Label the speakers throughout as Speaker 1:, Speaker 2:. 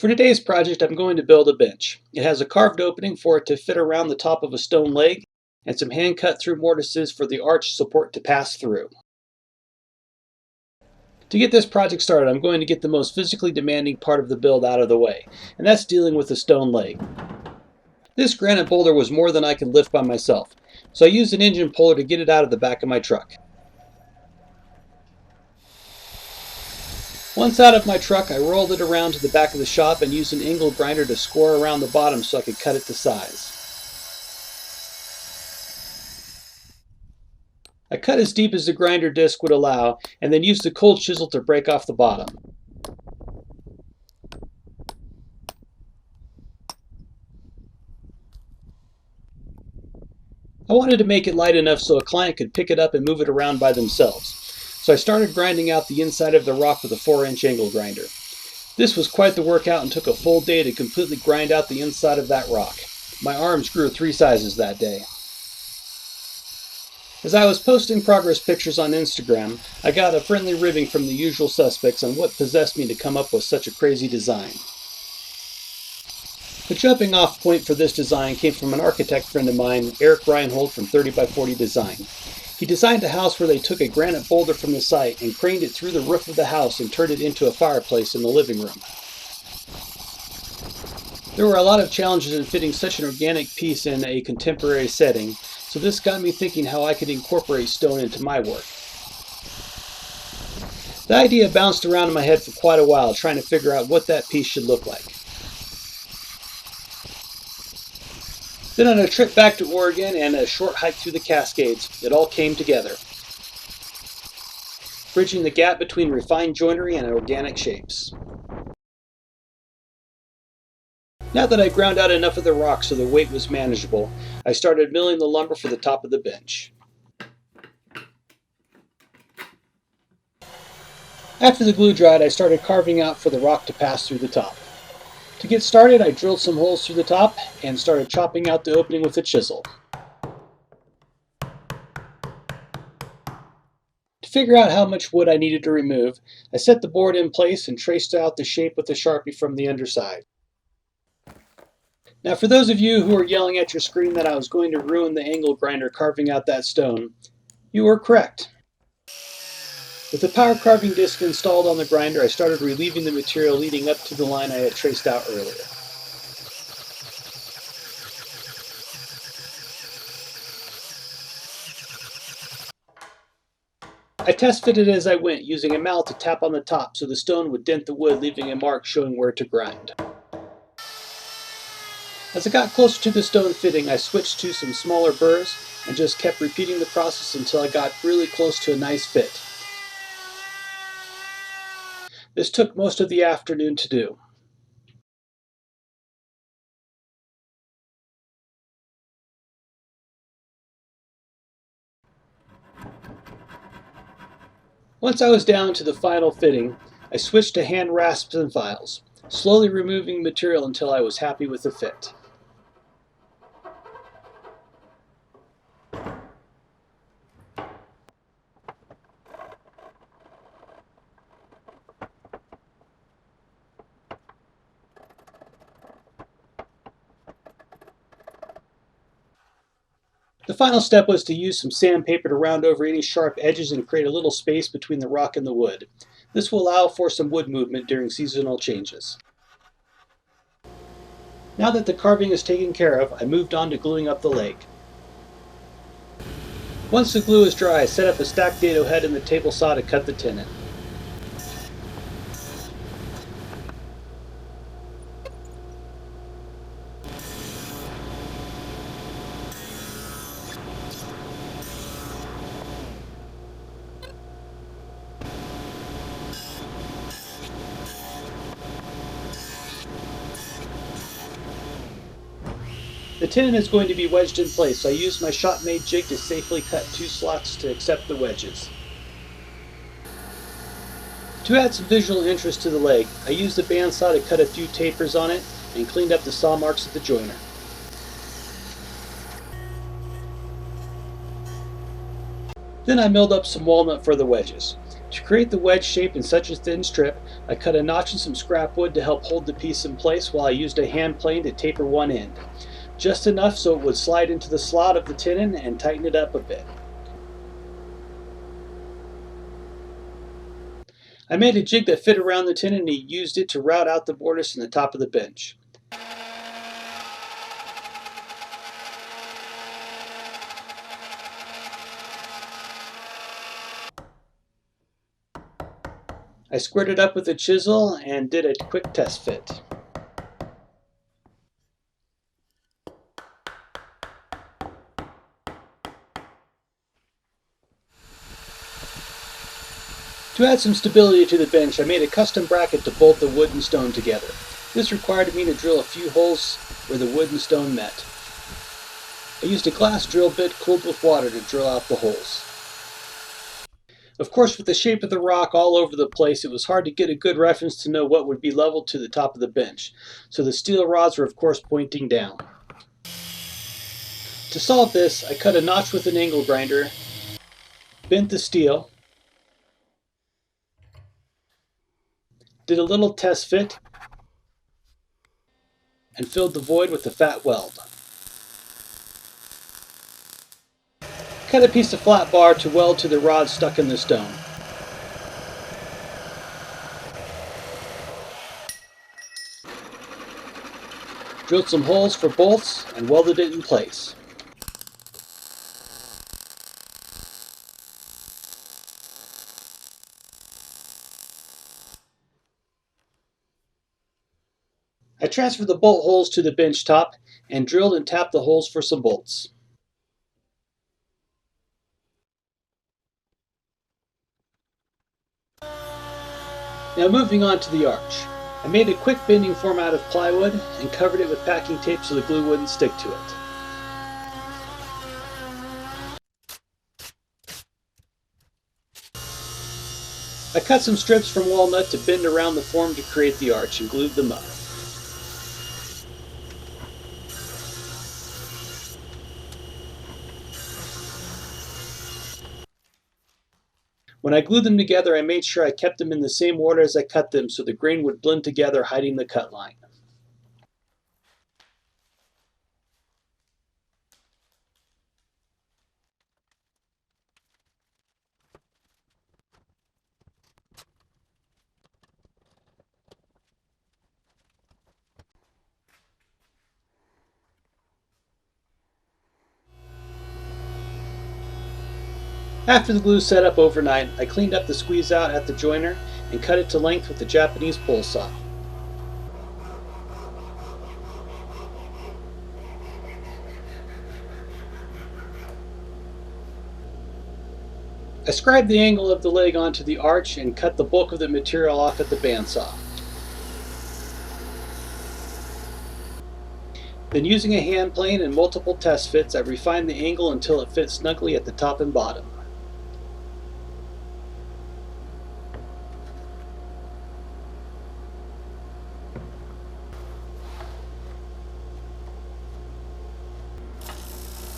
Speaker 1: For today's project, I'm going to build a bench. It has a carved opening for it to fit around the top of a stone leg and some hand cut through mortises for the arch support to pass through. To get this project started, I'm going to get the most physically demanding part of the build out of the way, and that's dealing with the stone leg. This granite boulder was more than I could lift by myself, so I used an engine puller to get it out of the back of my truck. Once out of my truck, I rolled it around to the back of the shop and used an angle grinder to score around the bottom so I could cut it to size. I cut as deep as the grinder disc would allow and then used the cold chisel to break off the bottom. I wanted to make it light enough so a client could pick it up and move it around by themselves. So I started grinding out the inside of the rock with a 4-inch angle grinder. This was quite the workout and took a full day to completely grind out the inside of that rock. My arms grew 3 sizes that day. As I was posting progress pictures on Instagram, I got a friendly ribbing from the usual suspects on what possessed me to come up with such a crazy design. The jumping off point for this design came from an architect friend of mine, Eric Reinhold from 30x40 Design. He designed a house where they took a granite boulder from the site and craned it through the roof of the house and turned it into a fireplace in the living room. There were a lot of challenges in fitting such an organic piece in a contemporary setting, so this got me thinking how I could incorporate stone into my work. The idea bounced around in my head for quite a while, trying to figure out what that piece should look like. Then on a trip back to Oregon and a short hike through the Cascades, it all came together, bridging the gap between refined joinery and organic shapes. Now that I ground out enough of the rock so the weight was manageable, I started milling the lumber for the top of the bench. After the glue dried, I started carving out for the rock to pass through the top. To get started, I drilled some holes through the top and started chopping out the opening with a chisel. To figure out how much wood I needed to remove, I set the board in place and traced out the shape with a Sharpie from the underside. Now for those of you who are yelling at your screen that I was going to ruin the angle grinder carving out that stone, you were correct. With the power carving disc installed on the grinder, I started relieving the material leading up to the line I had traced out earlier. I test fitted as I went, using a mallet to tap on the top so the stone would dent the wood, leaving a mark showing where to grind. As I got closer to the stone fitting, I switched to some smaller burrs and just kept repeating the process until I got really close to a nice fit. This took most of the afternoon to do. Once I was down to the final fitting, I switched to hand rasps and files, slowly removing material until I was happy with the fit. The final step was to use some sandpaper to round over any sharp edges and create a little space between the rock and the wood. This will allow for some wood movement during seasonal changes. Now that the carving is taken care of, I moved on to gluing up the leg. Once the glue is dry, I set up a stacked dado head in the table saw to cut the tenon. The tenon is going to be wedged in place, so I used my shop-made jig to safely cut 2 slots to accept the wedges. To add some visual interest to the leg, I used the bandsaw to cut a few tapers on it and cleaned up the saw marks at the joiner. Then I milled up some walnut for the wedges. To create the wedge shape in such a thin strip, I cut a notch in some scrap wood to help hold the piece in place while I used a hand plane to taper one end. Just enough so it would slide into the slot of the tenon and tighten it up a bit. I made a jig that fit around the tenon and used it to route out the mortise in the top of the bench. I squared it up with a chisel and did a quick test fit. To add some stability to the bench, I made a custom bracket to bolt the wood and stone together. This required me to drill a few holes where the wood and stone met. I used a glass drill bit cooled with water to drill out the holes. Of course, with the shape of the rock all over the place, it was hard to get a good reference to know what would be leveled to the top of the bench, so the steel rods were of course pointing down. To solve this, I cut a notch with an angle grinder, bent the steel, did a little test fit, and filled the void with a fat weld. Cut a piece of flat bar to weld to the rod stuck in the stone. Drilled some holes for bolts and welded it in place. I transferred the bolt holes to the bench top and drilled and tapped the holes for some bolts. Now moving on to the arch. I made a quick bending form out of plywood and covered it with packing tape so the glue wouldn't stick to it. I cut some strips from walnut to bend around the form to create the arch and glued them up. When I glued them together, I made sure I kept them in the same order as I cut them so the grain would blend together, hiding the cut line. After the glue set up overnight, I cleaned up the squeeze out at the joiner and cut it to length with the Japanese pole saw. I scribed the angle of the leg onto the arch and cut the bulk of the material off at the bandsaw. Then using a hand plane and multiple test fits, I refined the angle until it fit snugly at the top and bottom.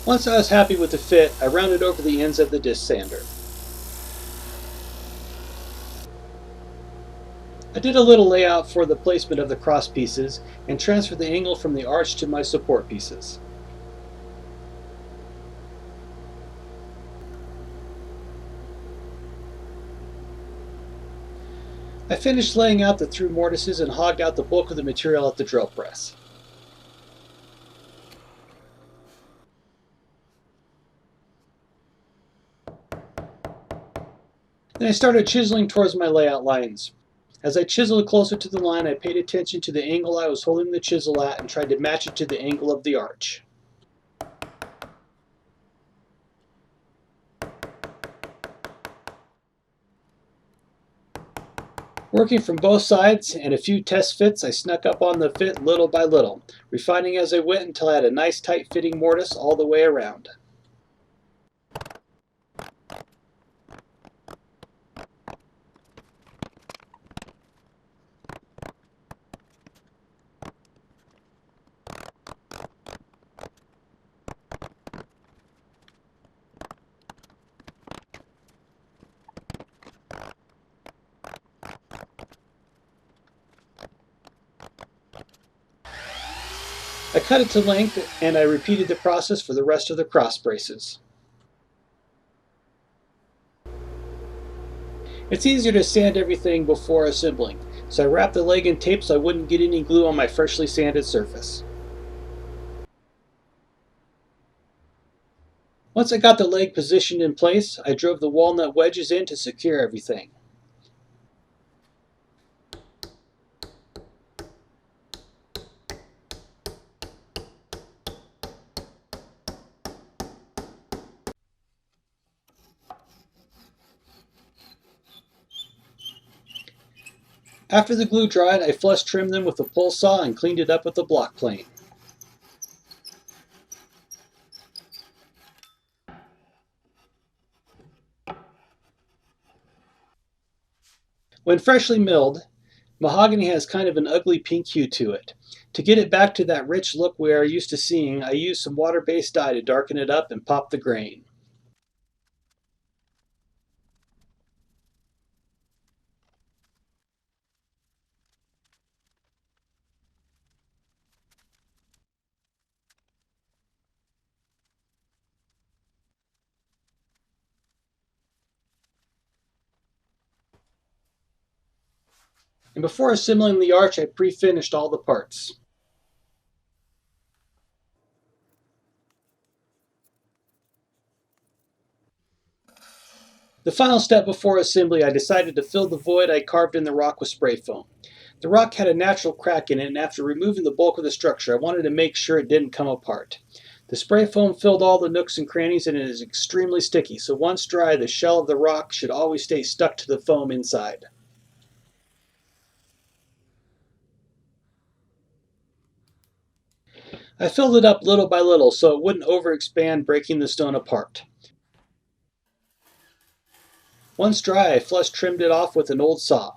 Speaker 1: Once I was happy with the fit, I rounded over the ends of the disc sander. I did a little layout for the placement of the cross pieces and transferred the angle from the arch to my support pieces. I finished laying out the through mortises and hogged out the bulk of the material at the drill press. Then I started chiseling towards my layout lines. As I chiseled closer to the line, I paid attention to the angle I was holding the chisel at and tried to match it to the angle of the arch. Working from both sides and a few test fits, I snuck up on the fit little by little, refining as I went until I had a nice tight fitting mortise all the way around. I cut it to length and I repeated the process for the rest of the cross braces. It's easier to sand everything before assembling, so I wrapped the leg in tape so I wouldn't get any glue on my freshly sanded surface. Once I got the leg positioned in place, I drove the walnut wedges in to secure everything. After the glue dried, I flush trimmed them with a pull saw and cleaned it up with a block plane. When freshly milled, mahogany has kind of an ugly pink hue to it. To get it back to that rich look we are used to seeing, I used some water-based dye to darken it up and pop the grain. And before assembling the arch, I pre-finished all the parts. The final step before assembly, I decided to fill the void I carved in the rock with spray foam. The rock had a natural crack in it, and after removing the bulk of the structure, I wanted to make sure it didn't come apart. The spray foam filled all the nooks and crannies, and it is extremely sticky, so once dry, the shell of the rock should always stay stuck to the foam inside. I filled it up little by little so it wouldn't overexpand, breaking the stone apart. Once dry, I flush trimmed it off with an old saw.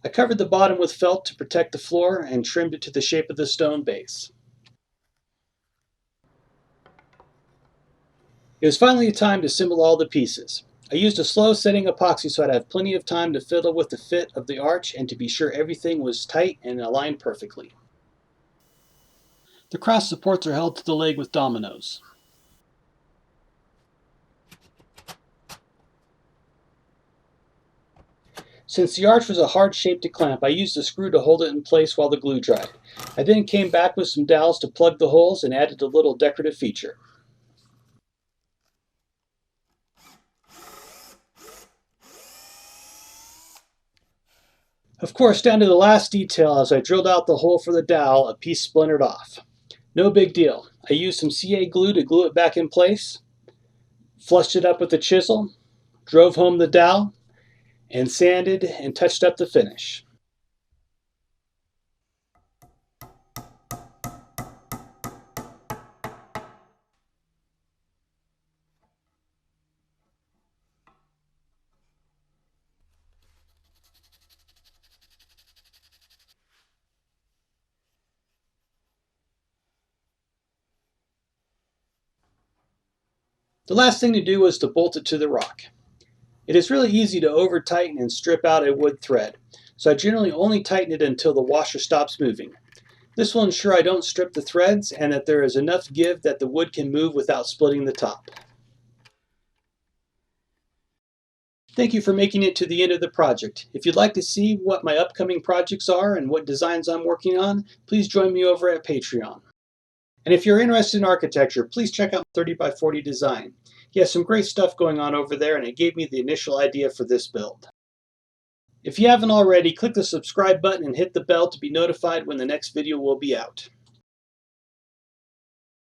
Speaker 1: I covered the bottom with felt to protect the floor and trimmed it to the shape of the stone base. It was finally time to assemble all the pieces. I used a slow setting epoxy so I'd have plenty of time to fiddle with the fit of the arch and to be sure everything was tight and aligned perfectly. The cross supports are held to the leg with dominoes. Since the arch was a hard shape to clamp, I used a screw to hold it in place while the glue dried. I then came back with some dowels to plug the holes and added a little decorative feature. Of course, down to the last detail, as I drilled out the hole for the dowel, a piece splintered off. No big deal. I used some CA glue to glue it back in place, flushed it up with a chisel, drove home the dowel, and sanded and touched up the finish. The last thing to do was to bolt it to the rock. It is really easy to over tighten and strip out a wood thread, so I generally only tighten it until the washer stops moving. This will ensure I don't strip the threads and that there is enough give that the wood can move without splitting the top. Thank you for making it to the end of the project. If you'd like to see what my upcoming projects are and what designs I'm working on, please join me over at Patreon. And if you're interested in architecture, please check out 30 by 40 Design. He has some great stuff going on over there, and it gave me the initial idea for this build. If you haven't already, click the subscribe button and hit the bell to be notified when the next video will be out.